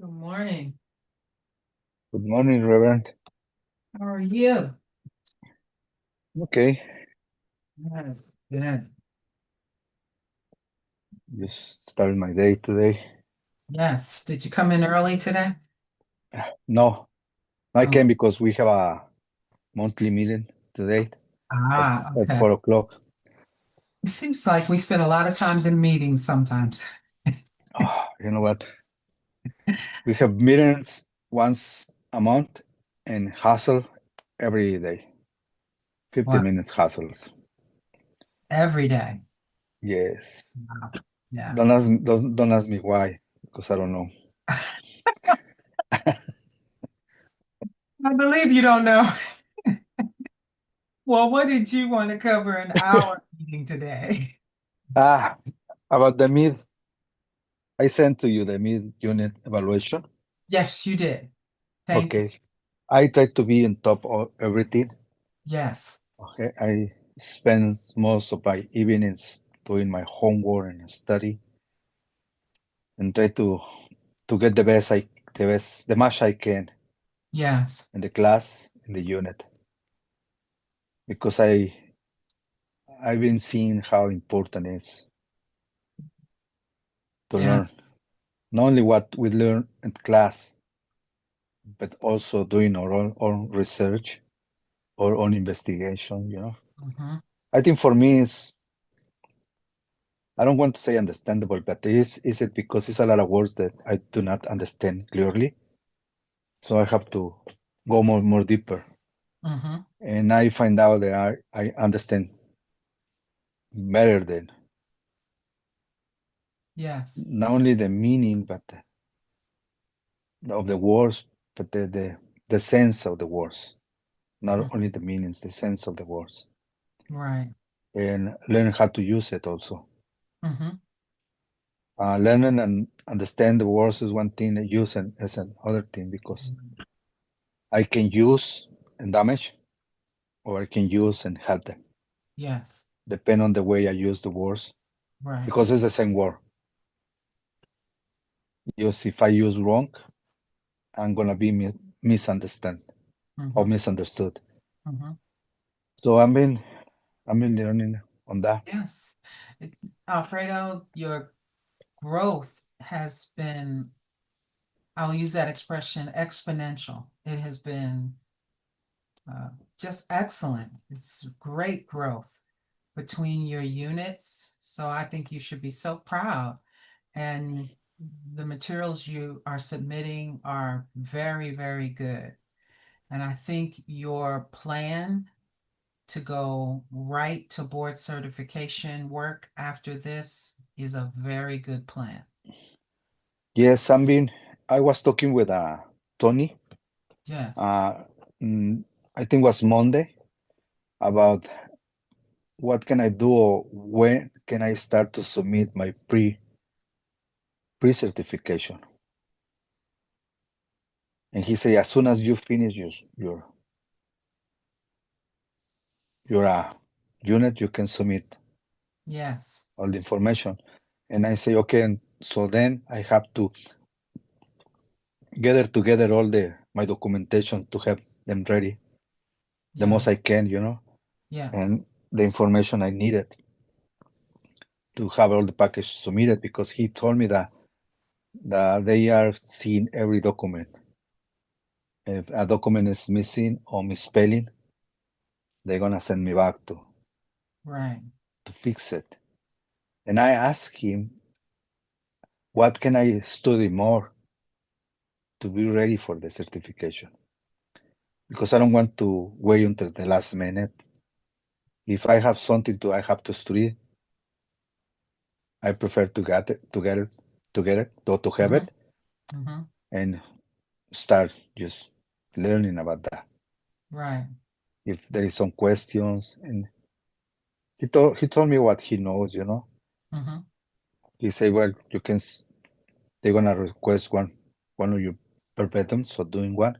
Good morning. Good morning, Reverend. How are you? Okay, Good. Good. just started my day today. Yes. Did you come in early today? No, I Oh. came because we have a monthly meeting today at at Okay. 4 o'clock. It seems like we spend a lot of times in meetings sometimes. You know what? We have meetings once a month and hustle every day. 50 What? minutes hustles. Every day. Yes. Wow. Yeah. Don't ask me why, because I don't know. I believe you don't know. Well, what did you want to cover in our meeting today? Ah, about the mid, I sent to you the mid unit evaluation. Yes, you did. Thank you. Okay. I try to be on top of everything. Yes. Okay, I spend most of my evenings doing my homework and study, and try to get the much I can Yes. in the class in the unit, because I've been seeing how important it is to Yeah. learn not only what we learn in class, but also doing our own research or own investigation. Hmm. I think for me is, I don't want to say understandable, but is it because it's a lot of words that I do not understand clearly. So I have to go more deeper, Hmm. and I find out that I understand better than Yes. not only the meaning but of the words, but the sense of the words. Not Mhm. only the meanings, the sense of the words, Right. and learn how to use it also. Hmm. Learning and understand the words is one thing, and use it is another thing, because I can use and damage, or I can use and help them, Yes. depend on the way I use the words, Right. because it's the same word. Just if I use wrong, I'm gonna be misunderstood or Hmm. misunderstood. Hmm. So I've been learning on that. Yes. Alfredo, your growth has been, I'll use that expression, exponential. It has been uh, just excellent. It's great growth between your units. So I think you should be so proud. And the materials you are submitting are very, very good. And I think your plan to go right to board certification work after this is a very good plan. Yes, I was talking with Tony. Yes. Uh, mm, I think it was Monday, about what can I do, or when can I start to submit my pre certification. And he said, as soon as you finish your unit, you can submit Yes. all the information. And I say, okay. And so then I have to gather together all the my documentation to have them ready the Yeah. most I can, Yes. and the information I needed to have all the package submitted, because he told me that they are seeing every document. If a document is missing or misspelling, they're gonna send me back Right. to fix it. And I asked him, what can I study more to be ready for the certification? Because I don't want to wait until the last minute. If I have something I have to study, I prefer to have Hmm. it, Hmm. and start just learning about that. Right. If there is some questions, and he told me what he knows. Hmm. He said, well, they're gonna request one of your verbatims, so doing one,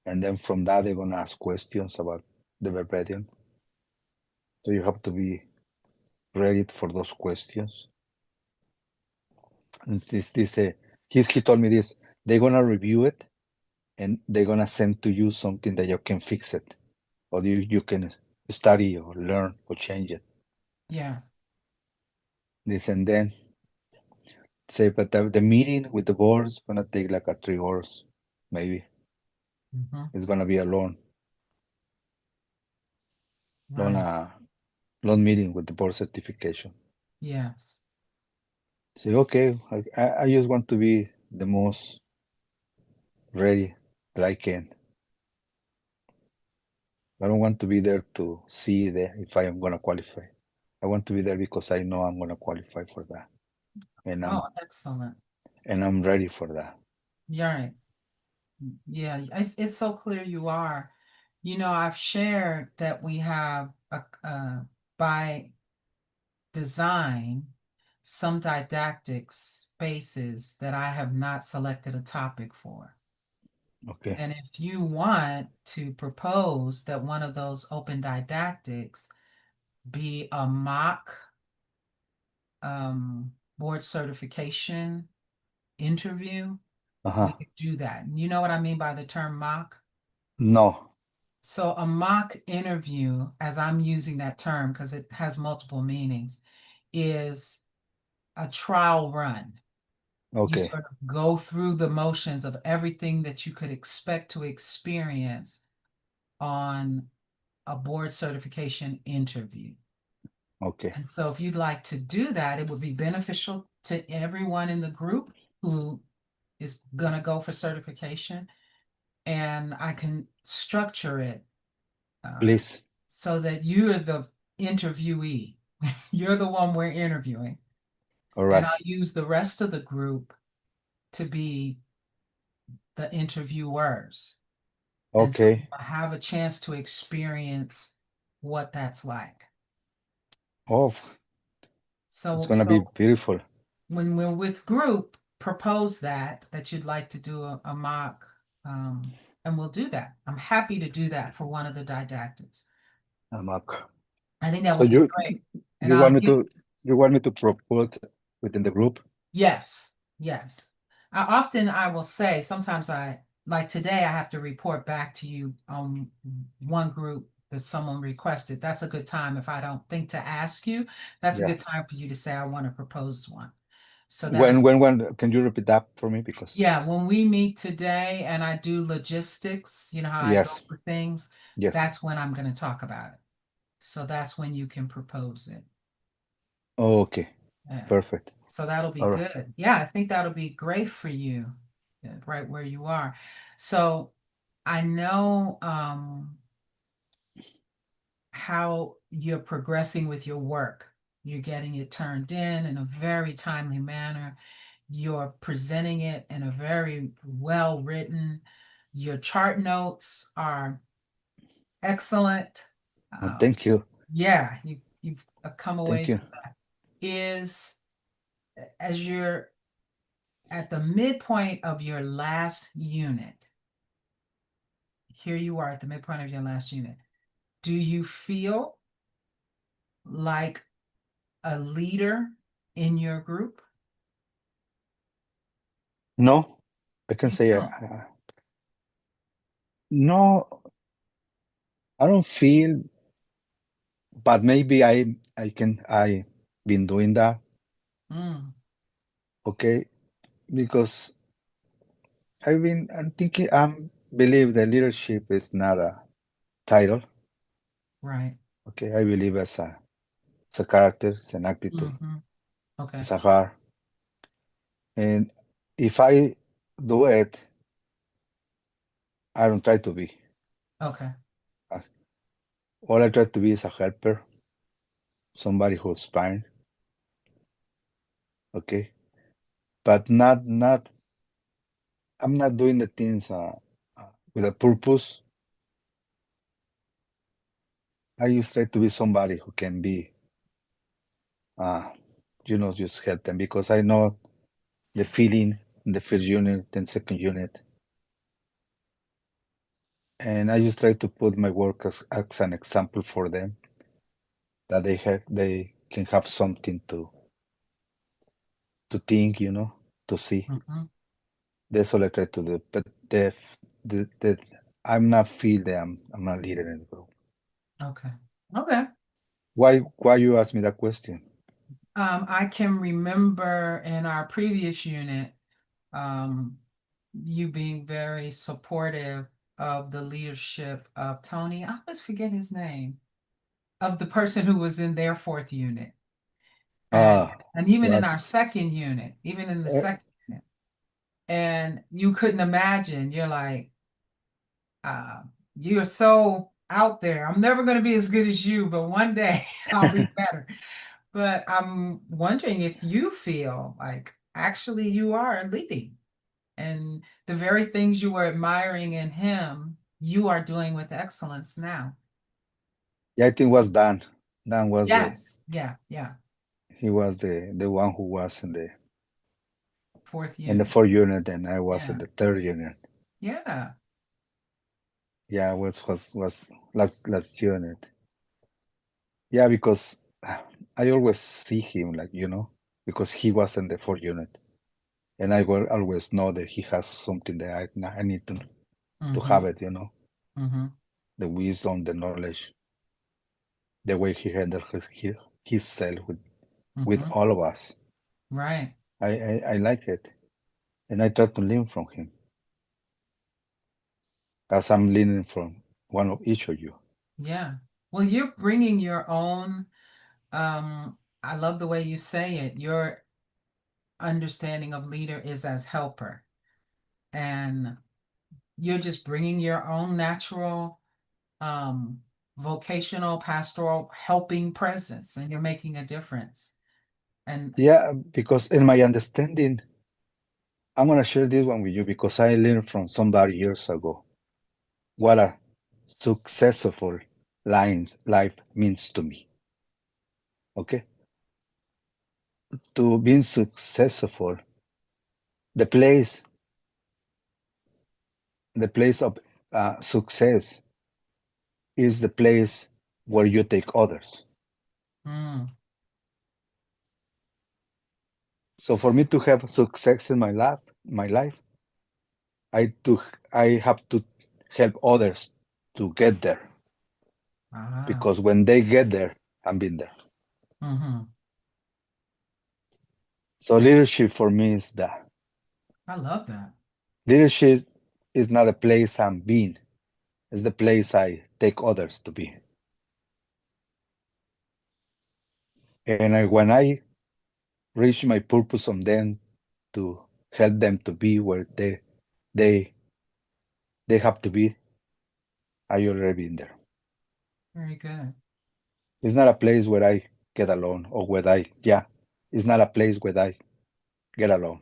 and then from that they're gonna ask questions about the verbatim. So you have to be ready for those questions. And he told me this. they're gonna review it and they're gonna send to you something that you can fix it, or you can study or learn or change it. Yeah. This and then say, but the meeting with the board is gonna take like a 3 hours, maybe. Mhm. It's gonna be a long, Right. long meeting with the board certification. Yes. Say, okay, I just want to be the most ready that I can. I don't want to be there to see if I am gonna qualify. I want to be there because I know I'm gonna qualify for that, and Oh, excellent. I'm ready for that. You're right. Yeah, it's so clear you are. I've shared that we have by design some didactic spaces that I have not selected a topic for. Okay. And if you want to propose that one of those open didactics be a mock board certification interview, we Uh-huh. could do that. You know what I mean by the term mock? No. So a mock interview, as I'm using that term because it has multiple meanings, is a trial run. You Okay. sort of go through the motions of everything that you could expect to experience on a board certification interview. Okay. And so if you'd like to do that, it would be beneficial to everyone in the group who is going to go for certification. And I can structure it uh, Please. so that you're the interviewee. You're the one we're interviewing. All And right. I'll use the rest of the group to be the interviewers. And so Okay. I have a chance to experience what that's like. Oh, it's So, gonna be so beautiful. when we're with group, propose that you'd like to do a mock, and we'll do that. I'm happy to do that for one of the didactics. Mark. I think that So would be great. And you I'll want me give to you want me to propose within the group? Yes, yes. I will say, sometimes like today, I have to report back to you on one group that someone requested. That's a good time. If I don't think to ask you, that's a Yeah. good time for you to say, I want to propose one. So that, When can you repeat that for me? Because yeah, when we meet today and I do logistics, you know how I go yes, for things, yes. that's when I'm going to talk about it. So that's when you can propose it. Okay. Yeah. Perfect. So that'll be All right. good. Yeah, I think that'll be great for you, right where you are. So I know how you're progressing with your work. You're getting it turned in a very timely manner. You're presenting it in a very well written. Your chart notes are excellent. Um, Thank you. yeah, you've come a Thank ways you. with that. Is as you're at the midpoint of your last unit, here you are at the midpoint of your last unit. Do you feel like a leader in your group? No, I can You say don't. no. I don't feel, but maybe I been doing that. Mm, Okay, because I'm thinking believe that leadership is not a title. right. Okay, I believe as a character, it's an attitude, Okay. it's a heart. And if I do it, I don't try to be. Okay. Uh, All I try to be is a helper, somebody who's fine. Okay, but not. I'm not doing the things with a purpose. I just try to be somebody who can be, uh, just help them because I know the feeling in the first unit, then second unit, and I just try to put my work as an example for them that they can have something to think, to see. Mhm. That's all I try to do. But the I'm not feel that I'm not leader in the group. Okay. Okay. Why you ask me that question? I can remember in our previous unit, um, you being very supportive of the leadership of Tony. I always forget his name, of the person who was in their fourth unit. And Uh and even in our was second unit, even in the uh, second unit, and you couldn't imagine, you're like, uh, you're so out there. I'm never going to be as good as you, but one day I'll be better. But I'm wondering if you feel like actually you are leading and the very things you were admiring in him, you are doing with excellence now. yeah, I think was Dan. Dan was the Yes. Yeah. Yeah. he was the one who was Fourth in the unit. fourth unit, and I was in Yeah. the third unit. Yeah. Yeah, was last unit. Yeah, because I always see him like because he was in the fourth unit, and I will always know that he has something that I need to Mm-hmm. have it. Mm-hmm. The wisdom, the knowledge, the way he handled himself with Mm-hmm. all of us. Right. I like it, and I try to learn from him as I'm learning from one of each of you. Yeah. Well, you're bringing your own, I love the way you say it. Your understanding of leader is as helper. And you're just bringing your own natural, um, vocational, pastoral, helping presence, and you're making a difference. And Yeah, because in my understanding, I'm gonna share this one with you because I learned from somebody years ago what a successful life means to me. Okay, to being successful, the place, the place of success is the place where you take others. mm, So for me to have success in my life, I to I have to help others to get there ah, because when they get there, I'm been there. mm-hmm. So leadership for me is that I love that. leadership is not a place I'm being; it's the place I take others to be. And when I reach my purpose on them to help them to be where they they have to be, I already been there. Very good. It's not a place where I get alone or where it's not a place where I get alone.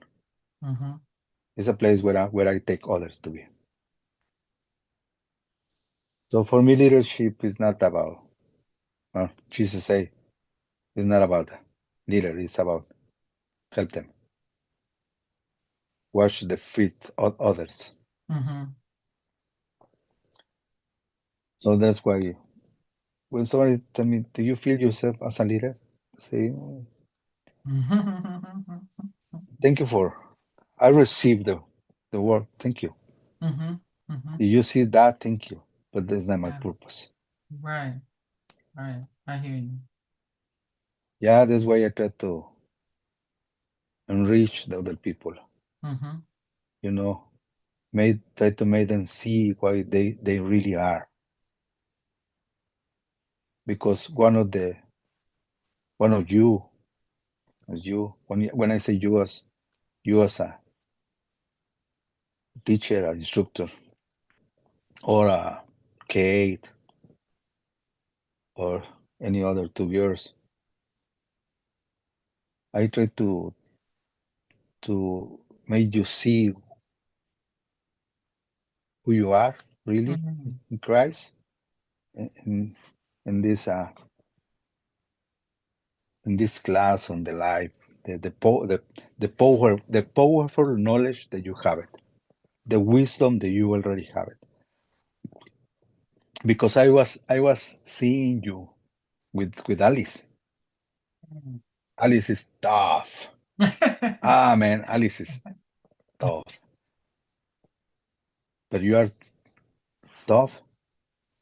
Mm-hmm. It's a place where I take others to be. So for me, leadership is not about Jesus say it's not about leader. It's about help them wash the feet of others. Mm-hmm. So that's why when somebody tell me, "Do you feel yourself as a leader?" I say, Mm-hmm. "Thank you for. I received the word. Thank you. Mm-hmm. Mm-hmm. If you see that, thank you. But that's not my Yeah. purpose. Right. Right. I hear you. Yeah, that's why I try to enrich the other people. Mm-hmm. You know, try to make them see why they really are. Because one of you, as you, when I say you as a teacher, an instructor, or a K8, or any other 2 years, I try to make you see who you are really Mm-hmm. in Christ, in, in this uh, in this class on the life, the powerful knowledge that you have it, the wisdom that you already have it. Because I was seeing you with Alice. Alice is tough. Ah man, Alice is tough. but you are tough,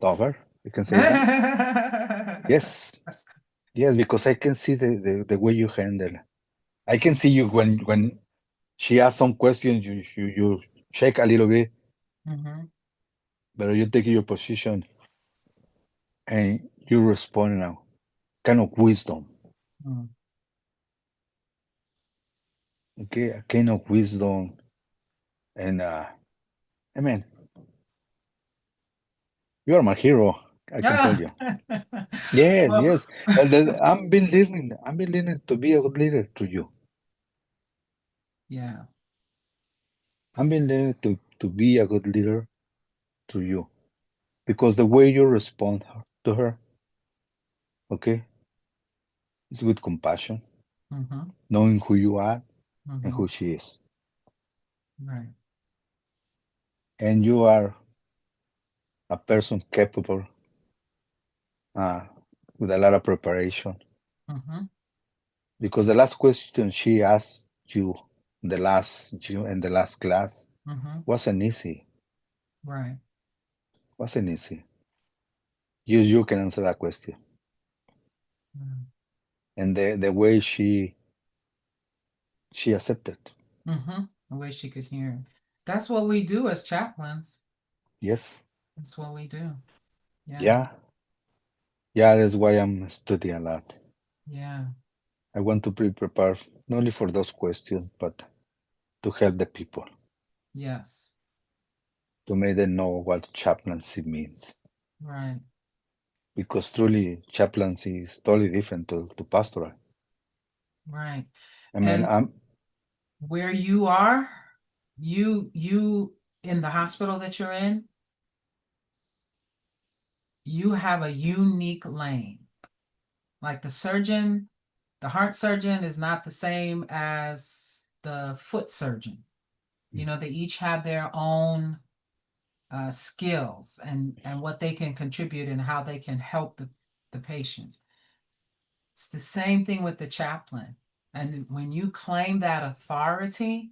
tougher. You can say that. Yes, yes, because I can see the way you handle. I can see you when she asks some questions, you shake a little bit, Mhm, but you take your position and you respond now, kind of wisdom. mm. Okay, a kind of wisdom, and I mean, you are my hero. I can tell Yeah. you. Yes, Well, yes. And then I'm been learning. I'm been learning to be a good leader to you. yeah. I'm been learning to be a good leader to you because the way you respond to her, okay, is with compassion, Mhm, knowing who you are and mhm. who she is, Right. and you are a person capable, uh, with a lot of preparation. Mhm, Because the last question she asked you, in the last class, mhm. wasn't easy. Right. Wasn't easy. You can answer that question, Mm. and the way she accepted. Mhm. The way she could hear. That's what we do as chaplains. Yes. That's what we do. Yeah. Yeah. Yeah. That's why I'm studying a lot. Yeah. I want to be prepared not only for those questions, but to help the people, Yes. to make them know what chaplaincy means. Right. Because truly, chaplaincy is totally different to pastoral. Right. I mean, And I'm where you are, you in the hospital that you're in, you have a unique lane. Like the heart surgeon is not the same as the foot surgeon. You know, they each have their own skills and what they can contribute and how they can help the patients. It's the same thing with the chaplain. And when you claim that authority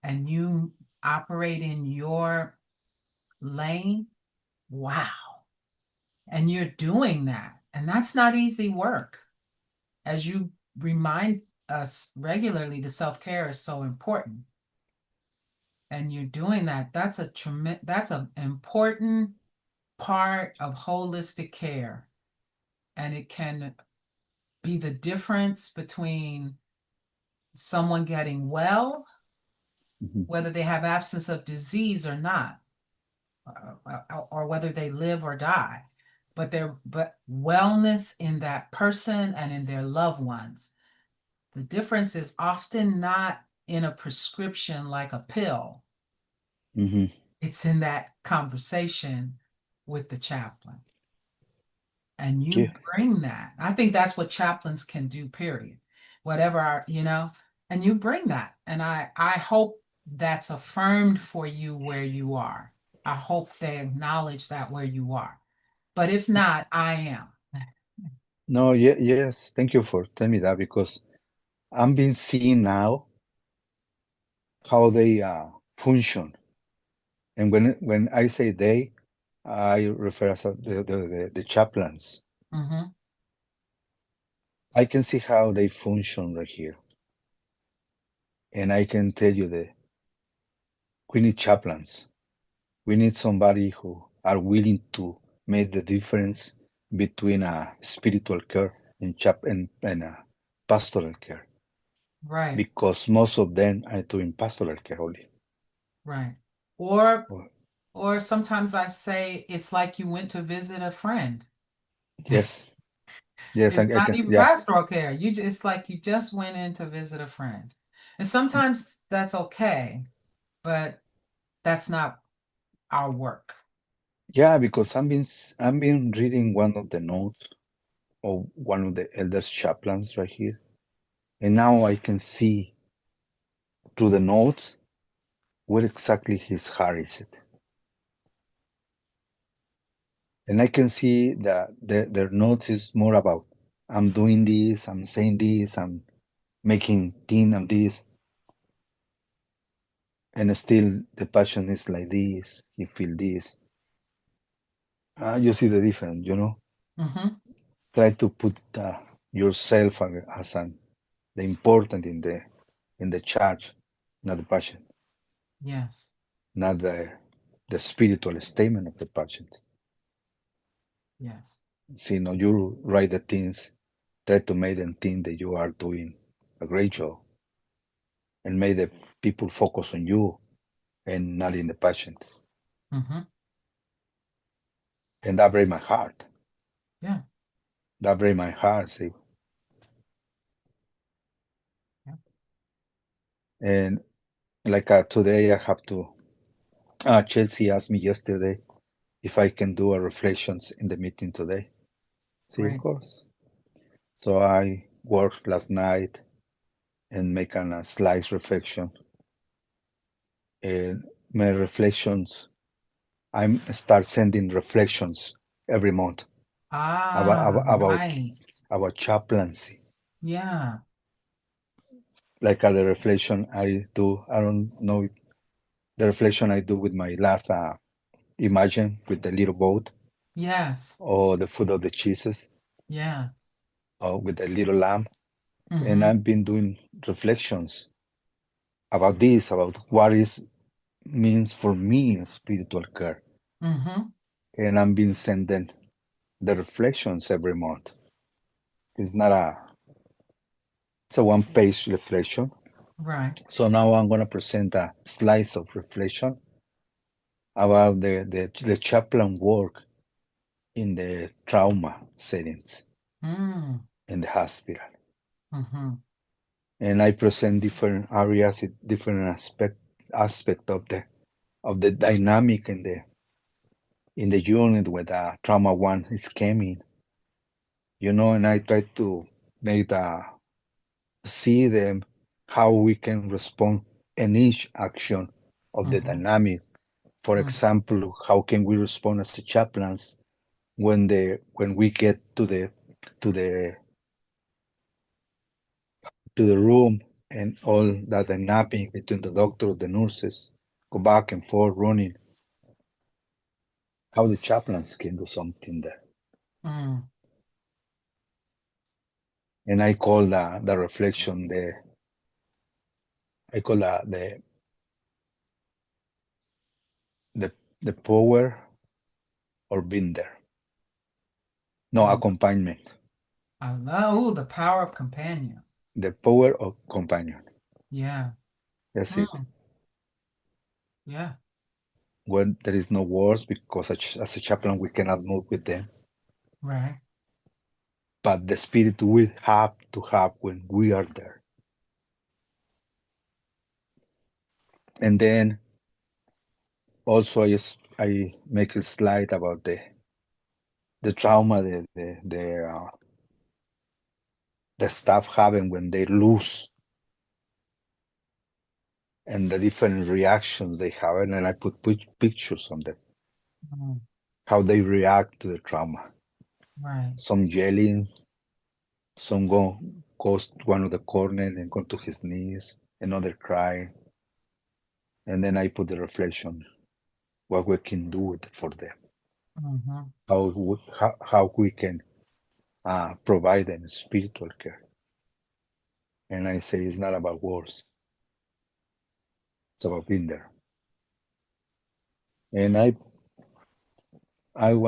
and you operate in your lane, wow. And you're doing that. And that's not easy work. As you remind us regularly, the self-care is so important. And you're doing that. That's an important part of holistic care. And it can be the difference between someone getting well, Mhm, whether they have absence of disease or not, or whether they live or die. But wellness in that person and in their loved ones. The difference is often not in a prescription like a pill. mhm. It's in that conversation with the chaplain. And you Yeah. bring that. I think that's what chaplains can do, period. Whatever and you bring that. And I hope that's affirmed for you where you are. I hope they acknowledge that where you are. But if not, I am. No, yes. Thank you for telling me that because I'm being seeing now how they function. And when I say they, I refer as the chaplains. Mm-hmm. I can see how they function right here. And I can tell you that we need chaplains. We need somebody who are willing to make the difference between spiritual care and pastoral care. Right, Because most of them are doing pastoral care only. right. Or Or- or sometimes I say it's like you went to visit a friend. Yes, yes, It's I not can. even Yeah, pastoral care. It's like you just went in to visit a friend. And sometimes that's okay, but that's not our work. yeah, because I'm been reading one of the notes of one of the elders chaplains right here, and now I can see through the notes where exactly his heart is it, and I can see that their notes is more about I'm doing this, I'm saying this, I'm making thing of this, and still the patient is like this, he feel this. You see the difference, you know. Mm-hmm. Try to put yourself as an the important in the charge, not the patient, Yes. not the spiritual statement of the patient. Yes. See, no, you write the things, try to make them think that you are doing a great job, and make the people focus on you and not in the patient. Mm-hmm. And that break my heart. Yeah. That break my heart. See, Yeah. and like today, I have to. Chelsea asked me yesterday if I can do a reflections in the meeting today. See, of Great. course. So I worked last night and make a slice reflection. And my reflections, I start sending reflections every month about Ah, about about, nice. about chaplaincy. Yeah. Like the reflection I do, I don't know the reflection I do with my last imagine with the little boat Yes. or the foot of the Jesus Yeah. or with the little lamb. And Mm-hmm. I've been doing reflections about this, about what is means for me in spiritual care. Mm-hmm. And I've been sending the reflections every month. It's not it's a one-page reflection. Right. So now I'm gonna present a slice of reflection about the chaplain work in the trauma settings Mm. in the hospital. Mm-hmm. And I present different areas, different aspect of the dynamic in the unit where the trauma one is coming, you know, and I try to make the see them how we can respond in each action of the Mm-hmm. dynamic. For Mm. example, how can we respond as a chaplains when we get to the to the room and all that dynamic between the doctors, the nurses, go back and forth running, how the chaplains can do something there. Mm. And I call the reflection I call the the power or being there. No Mm. accompaniment. I love ooh, the power of companion. The power of companion. Yeah. That's it. Mm. Yeah. When there is no words because as a chaplain we cannot move with them. Right. But the spirit we have to have when we are there. And then also I make a slide about the trauma the staff having when they lose and the different reactions they have, and I put pictures on them, Mm. how they react to the trauma. Right. Some yelling, some goes to one of the corner and go to his knees, another crying, and then I put the reflection, what we can do for them, Mm-hmm. how we can provide them spiritual care. And I say it's not about words, it's about being there. And I'm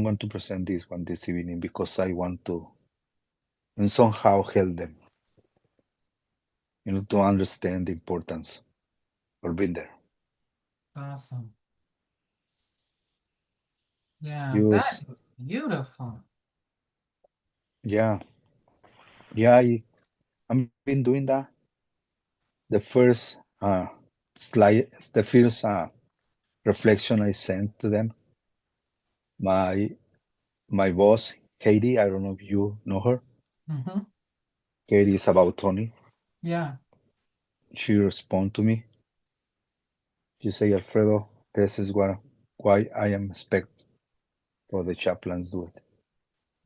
going to present this one this evening because I want to and somehow help them, to understand the importance of being there. Awesome. Yeah, that Use, is beautiful. yeah, yeah. I've been doing that. The first slide, the first reflection I sent to them. My my boss, Katie. I don't know if you know her. Mm-hmm. Katie is about Tony. Yeah. She responded to me. She said, Alfredo, this is why I am expect for the chaplains do it.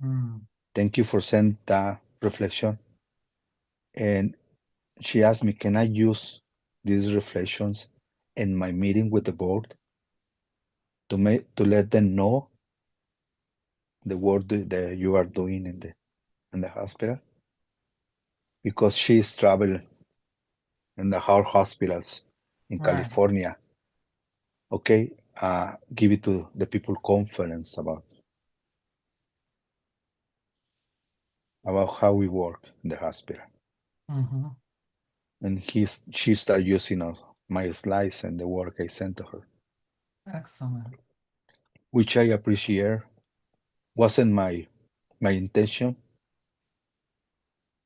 Mm. Thank you for sending that reflection. And she asked me, can I use these reflections in my meeting with the board to let them know the work that you are doing in the hospital because she's traveled in the heart hospitals in Right. California. Okay, give it to the people conference about how we work in the hospital. Mm-hmm. And she started using my slides and the work I sent to her, Excellent. which I appreciate. Wasn't my intention,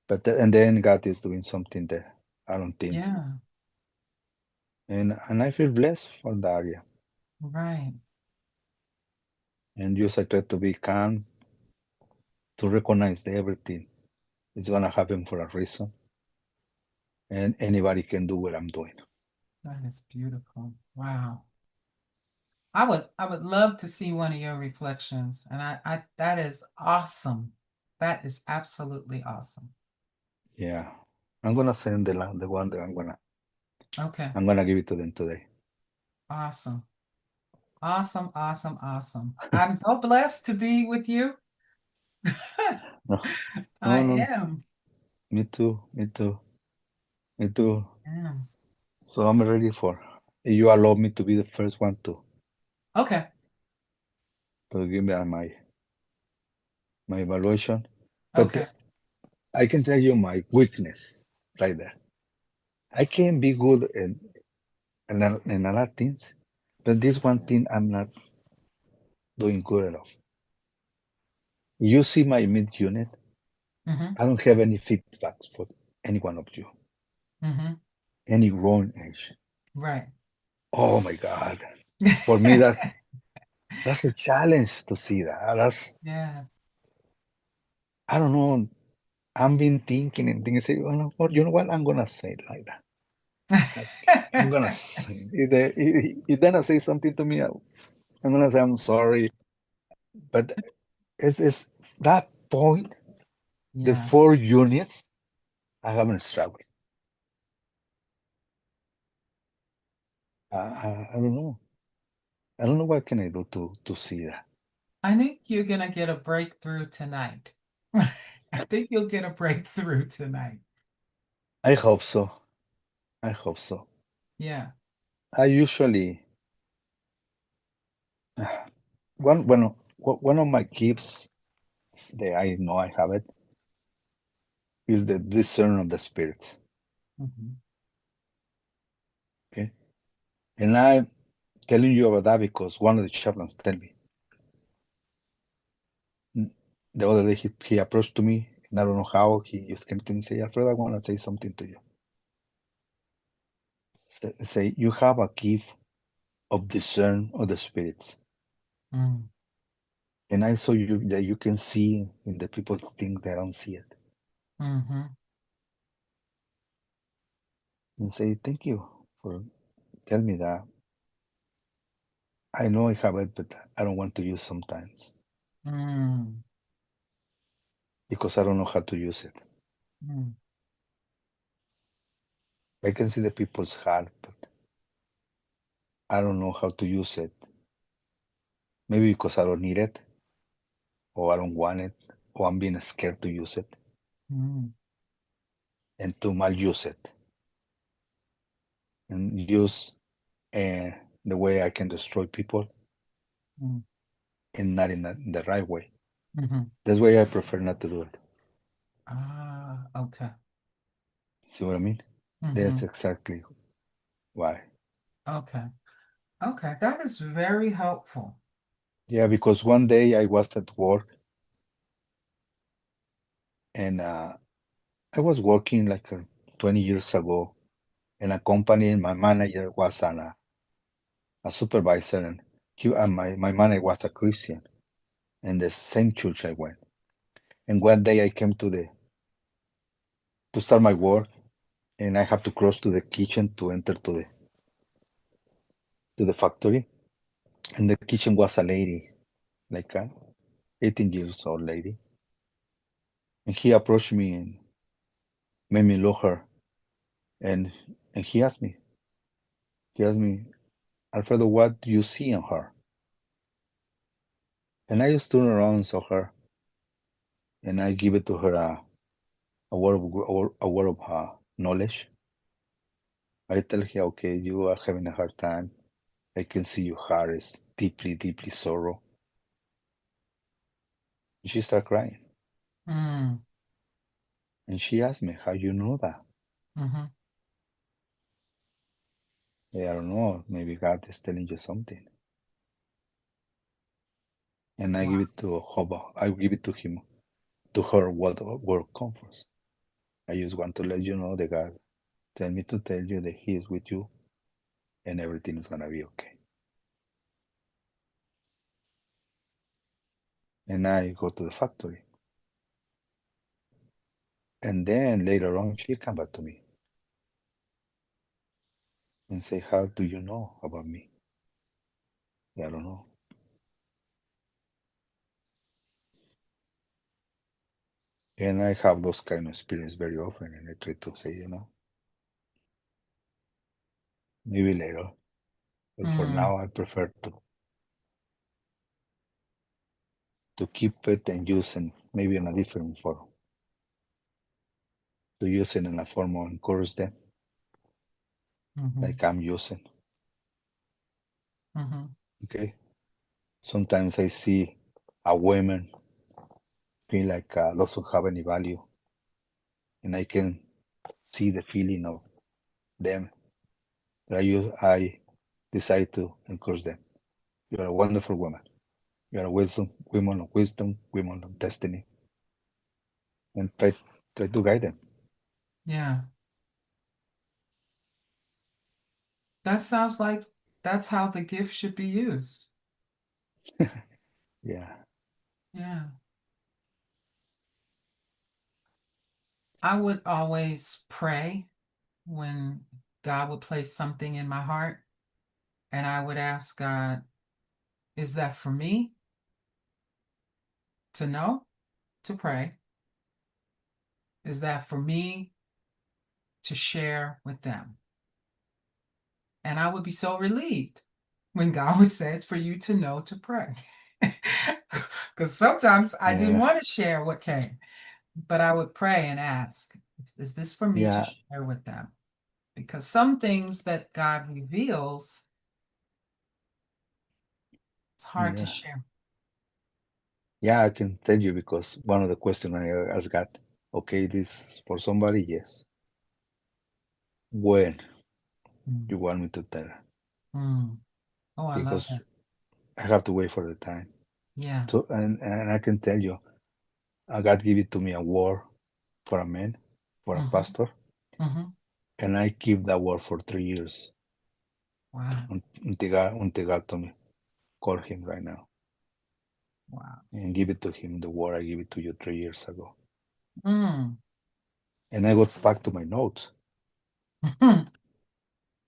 but and then God is doing something that I don't think, Yeah. and I feel blessed for that area. Right. And just I try to be calm, to recognize that everything is gonna happen for a reason, and anybody can do what I'm doing. That is beautiful. Wow. I would love to see one of your reflections. And that is awesome. That is absolutely awesome. Yeah, I'm gonna send the one that Okay. I'm gonna give it to them today. Awesome. Awesome. Awesome. Awesome. I'm so blessed to be with you. No, I no, no, am. me too, me too, me too. Am. So I'm ready for. You allow me to be the first one Okay. to give me my evaluation, but Okay. I can tell you my weakness right there. I can be good in a lot of things, but this one thing I'm not doing good enough. You see my mid unit. Mm-hmm. I don't have any feedbacks for any one of you, Mm-hmm. any wrong age. Right. Oh my God! For me, that's a challenge to see that. That's Yeah. I don't know. I've been thinking and thinking. Say, you know what? I'm gonna say it like that. Like, I'm gonna say if then I say something to me, I'm gonna say I'm sorry. But it's that point, the Yeah. 4 units, I haven't struggled. I don't know. I don't know what can I do to see that. I think you're gonna get a breakthrough tonight. I think you'll get a breakthrough tonight. I hope so. I hope so. Yeah. I usually one of my gifts that I know I have it is the discern of the spirits. Mhm. Okay, and I'm telling you about that because one of the chaplains tell me the other day he approached to me and I don't know how he just came to me and say, Alfredo, I want to say something to you. Say you have a gift of discern of the spirits. Mm. And I saw you that you can see in the people's things they don't see it. Mm-hmm. And say, thank you for telling me that. I know I have it, but I don't want to use sometimes Mm. because I don't know how to use it. Mm. I can see the people's heart, but I don't know how to use it. Maybe because I don't need it, or I don't want it, or I'm being scared to use it Mm. and to maluse it and use uh, the way I can destroy people Mm. and not in the right way. Mm-hmm. That's why I prefer not to do it. Ah, okay. See what I mean? Mm-hmm. That's exactly why. Okay. Okay. That is very helpful. Yeah, because one day I was at work and I was working like 20 years ago in a company, and my manager was a supervisor, and my manager was a Christian in the same church I went. And one day I came to start my work, and I have to cross to the kitchen to enter to the factory. And the kitchen was a lady, like a 18 years old lady, and he approached me and made me look her, and he asked me, He asked me, Alfredo, what do you see in her? And I just turn around and saw her, and I give it to her a word of knowledge. I tell her, okay, you are having a hard time. I can see your heart is deeply, deeply sorrow. And she started crying. Mm, And she asked me, how you know that? mm-hmm. I don't know, maybe God is telling you something. And I Wow. give it to Hobo. I give it to him, to her word comforts. I just want to let you know that God tell me to tell you that He is with you and everything is gonna be okay. And I go to the factory. And then later on she come back to me and say, how do you know about me? I don't know. And I have those kind of experience very often and I try to say, maybe later. But for Mm, now I prefer to keep it and use it maybe in a different form. To use it in a form of encourage them, mm-hmm. like I'm using. Mm-hmm. Okay. Sometimes I see a woman feel like doesn't have any value, and I can see the feeling of them. But I decide to encourage them. You are a wonderful woman. You are a wisdom, woman of destiny, and try to guide them. Yeah. That sounds like that's how the gift should be used. Yeah, Yeah. I would always pray when God would place something in my heart, and I would ask God, is that for me to know, to pray? Is that for me to share with them? And I would be so relieved when God would say it's for you to know to pray. Because sometimes I didn't yeah, want to share what came, but I would pray and ask, is this for me to yeah, share with them? Because some things that God reveals, it's hard to yeah, share. yeah. I can tell you because one of the questions I asked God, okay, this for somebody, yes. When Mm, you want me to tell her? mm. Oh, I love Because that. I have to wait for the time. Yeah. So, and I can tell you, God give it to me a word for a man, for a Mm-hmm. pastor, Mm-hmm. and I keep that word for 3 years Wow. until God told me, call him right now Wow. and give it to him the word I gave it to you 3 years ago. Mm. And I got back to my notes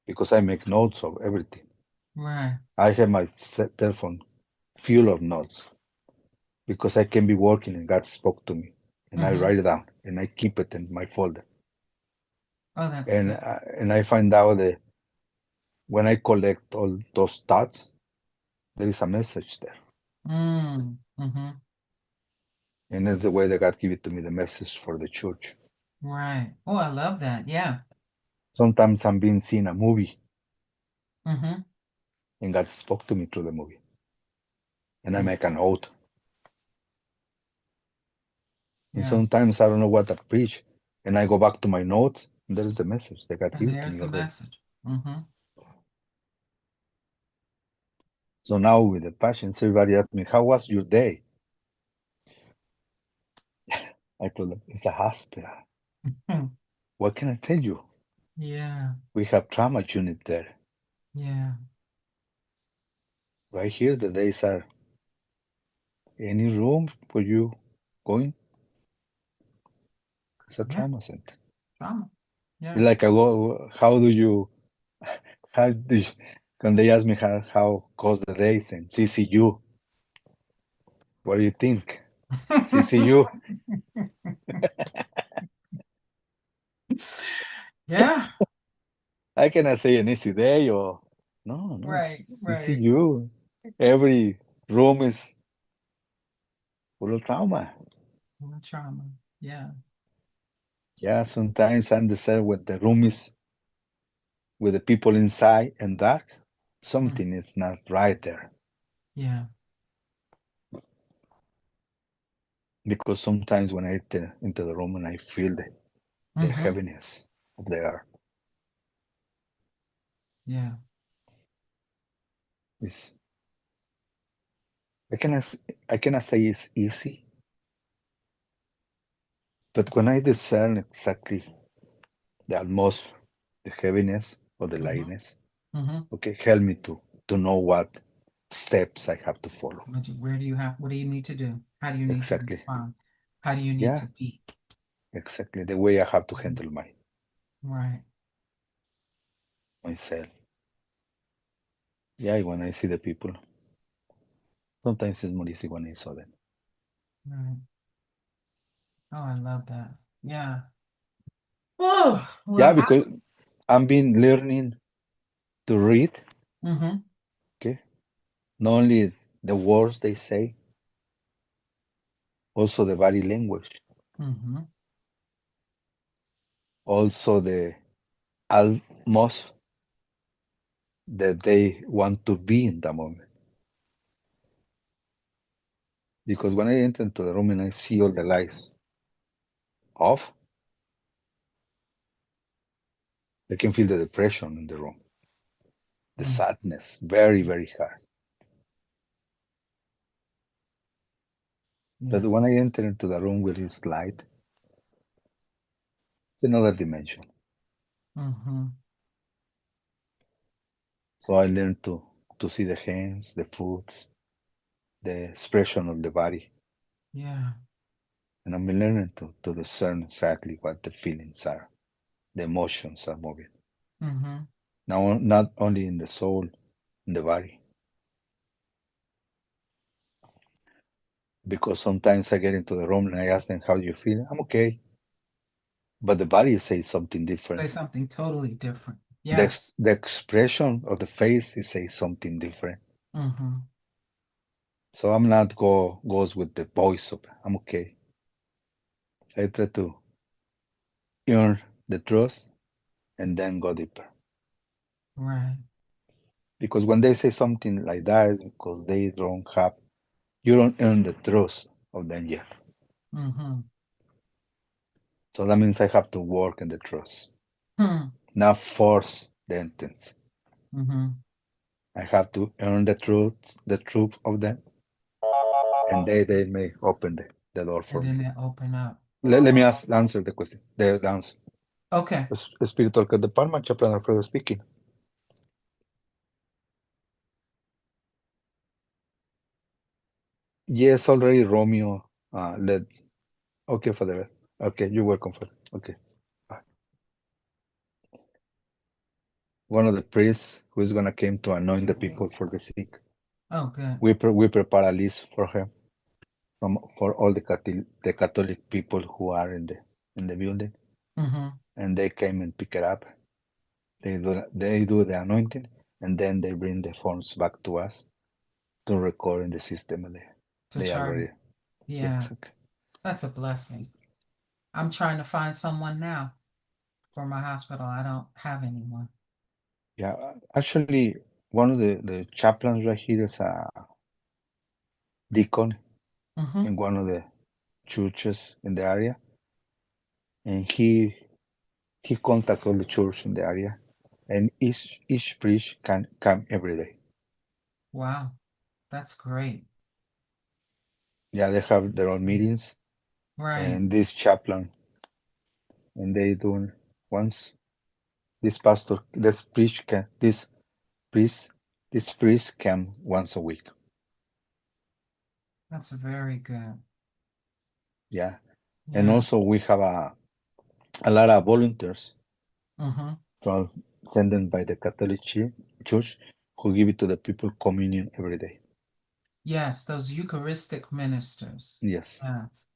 because I make notes of everything. Right. I have my telephone full of notes because I can be working and God spoke to me and I Mm-hmm. write it down and I keep it in my folder. Oh, that's And good. and I find out that when I collect all those thoughts, there is a message there. Mm. Mm-hmm. And that's the way that God give it to me, the message for the church. Right. Oh, I love that. Yeah. Sometimes I'm being seeing a movie Mm-hmm. and God spoke to me through the movie. And I Mm. make a note. And Yeah. sometimes I don't know what I preach. And I go back to my notes and there is the message that God And gave it to there's me the already. message. Mm-hmm. So now with the patients, everybody asks me, how was your day? I told them, it's a hospital. What can I tell you? Yeah. We have trauma unit there. Yeah. Right here, the days are any room for you going? It's a Yeah. trauma center. Trauma. Yeah. It's like I go, how do you, when they ask me how goes the days in CCU, what do you think? CCU, Yeah. I cannot say an easy day or no, no, Right, it's easy right. you. Every room is full of trauma. More trauma. Yeah. Yeah, sometimes I'm the same when the room is with the people inside and dark. Mm, Something is not right there. yeah. Because sometimes when I enter into the room and I feel the Mm-hmm. heaviness of the air, Yeah. is I cannot say it's easy, but when I discern exactly the atmosphere, the heaviness or the Mm-hmm. lightness, Mm-hmm. okay, help me to know what steps I have to follow. Where do you have, what do you need to do? How do you need to Exactly. respond? How do you need Yeah, to be? exactly. The way I have to Mhm. handle Right. myself. Yeah, when I see the people, sometimes it's more easy when I saw them. Right. Oh, I love that. Yeah. Oh, Yeah, well, because I'm been learning to read, mm-hmm. okay? Not only the words they say, also the body language, Mm-hmm. also the almost that they want to be in that moment. Because when I enter into the room and I see all the lights off, I can feel the depression in the room, the Mm. sadness, very, very hard. But Yeah. when I enter into the room with this light, it's another dimension. Mm-hmm. So I learn to see the hands, the foot, the expression of the body. Yeah. And I'm learning to discern exactly what the feelings are, the emotions are moving. Mm-hmm. Now, not only in the soul, in the body. Because sometimes I get into the room and I ask them, how do you feel? I'm okay. But the body says something Say different. something totally different. The, Yeah. the expression of the face is says something different. Mm-hmm. So I'm not goes with the voice of I'm okay. I try to earn the trust and then go deeper. Right. Because when they say something like that, it's because they don't have you don't earn the trust of them yet. Mm-hmm. So that means I have to work in the trust, Hmm. not force the entrance. Mm-hmm. I have to earn the truth of them, and they may open the door And for me. then they open up. Let me answer the question. The answer. Okay. Spiritual Care Department, Chaplain Alfredo speaking. Yes, already Romeo. Let okay, Father. Okay, you're welcome, Father. Okay. One of the priests who is gonna came to anoint the people for the sick. Oh, good. We prepare a list for him for all the Catholic people who are in the building, Mm-hmm. and they came and pick it up. They do the anointing, and then they bring the forms back to us to record in the system. And To they chart already it. yeah, Yeah. exactly. That's a blessing. I'm trying to find someone now for my hospital. I don't have anyone. Yeah, actually, one of the chaplains right here is a deacon Mm-hmm. in one of the churches in the area, and he contact all the church in the area, and each priest can come every day. Wow. That's great. Yeah, they have their own Mm. meetings, Right. and this chaplain, and they do once this pastor, priest, this priest come once a week. That's very good. Yeah, and Yeah. also we have a lot of volunteers Mm-hmm. from sent them by the Catholic Church who give it to the people communion every day. Yes, those Eucharistic ministers. Yes. Yes.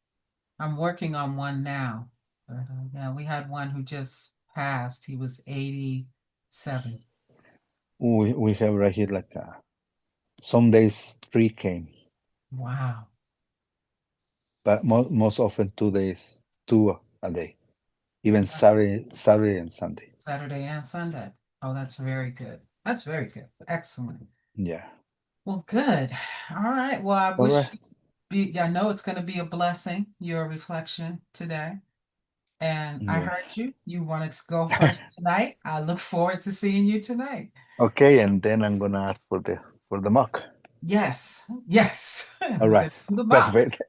I'm working on one now. But, yeah, we had one who just passed. He was 80. 7. We have right here like some days 3 came, Wow. but most often 2 days, 2 a day, even That's Saturday and Sunday. Saturday and Sunday. Oh, that's very good. That's very good. Excellent. Yeah. Well, good. All right. Well, I All wish right. I know it's going to be a blessing, your reflection today. And I Yeah. heard you. You want to go first tonight. I look forward to seeing you tonight. Okay, and then I'm gonna ask for the mock. Yes. Yes. All We're right. going to do the mock. Perfect.